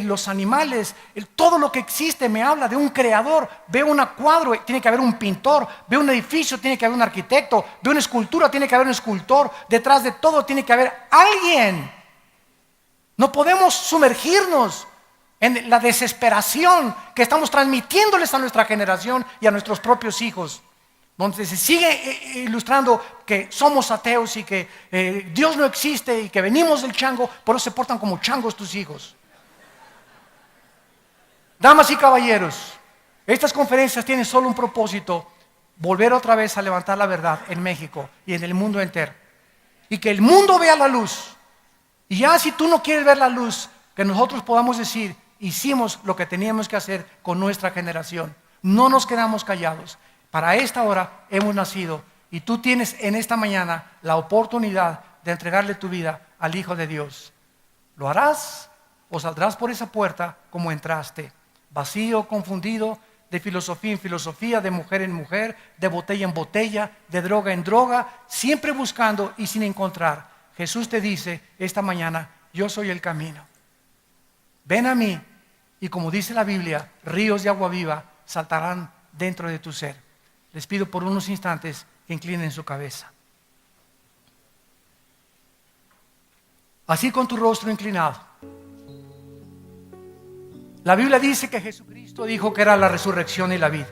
los animales, todo lo que existe me habla de un creador. Veo un cuadro, tiene que haber un pintor. Veo un edificio, tiene que haber un arquitecto. Veo una escultura, tiene que haber un escultor. Detrás de todo tiene que haber alguien. No podemos sumergirnos en la desesperación que estamos transmitiéndoles a nuestra generación y a nuestros propios hijos, donde se sigue ilustrando que somos ateos y que Dios no existe y que venimos del chango, por eso se portan como changos tus hijos. Damas y caballeros, estas conferencias tienen solo un propósito: volver otra vez a levantar la verdad en México y en el mundo entero, y que el mundo vea la luz. Y ya si tú no quieres ver la luz, que nosotros podamos decir: hicimos lo que teníamos que hacer con nuestra generación. No nos quedamos callados. Para esta hora hemos nacido y tú tienes en esta mañana la oportunidad de entregarle tu vida al Hijo de Dios. ¿Lo harás o saldrás por esa puerta como entraste? Vacío, confundido, de filosofía en filosofía, de mujer en mujer, de botella en botella, de droga en droga, siempre buscando y sin encontrar. Jesús te dice esta mañana: yo soy el camino. Ven a mí y, como dice la Biblia, ríos de agua viva saltarán dentro de tu ser. Les pido por unos instantes que inclinen su cabeza. Así, con tu rostro inclinado. La Biblia dice que Jesucristo dijo que era la resurrección y la vida,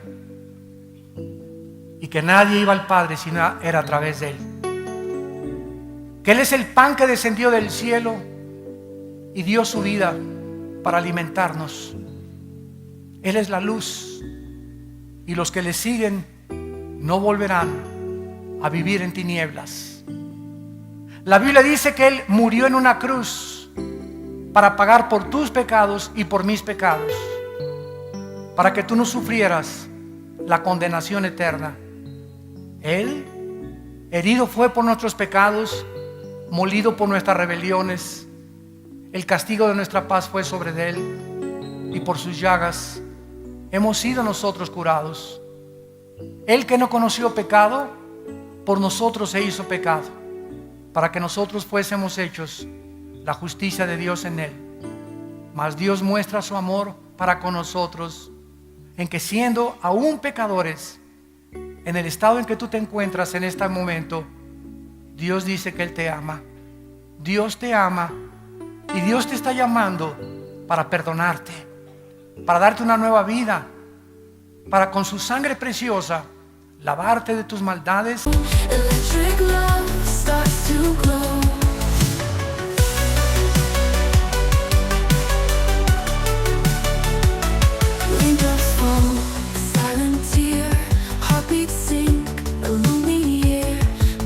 y que nadie iba al Padre si no era a través de Él. Que Él es el pan que descendió del cielo y dio su vida para alimentarnos. Él es la luz, y los que le siguen no volverán a vivir en tinieblas. La Biblia dice que Él murió en una cruz para pagar por tus pecados y por mis pecados, para que tú no sufrieras la condenación eterna. Él, herido fue por nuestros pecados, molido por nuestras rebeliones. El castigo de nuestra paz fue sobre Él, y por sus llagas hemos sido nosotros curados. Él, que no conoció pecado, por nosotros se hizo pecado, para que nosotros fuésemos hechos la justicia de Dios en Él. Mas Dios muestra su amor para con nosotros, en que, siendo aún pecadores, en el estado en que tú te encuentras en este momento, Dios dice que Él te ama. Dios te ama, y Dios te está llamando para perdonarte, para darte una nueva vida, para, con su sangre preciosa, lavarte de tus maldades. Electric love starts to glow. Raindrops fall, silent tear, heartbeats sink, a lonely year.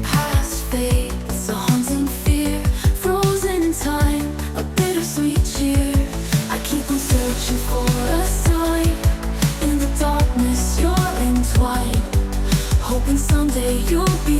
Past fades, a haunting fear, frozen in time, a bittersweet cheer. I keep on searching for a sign. In the darkness you're entwined, hoping someday you'll be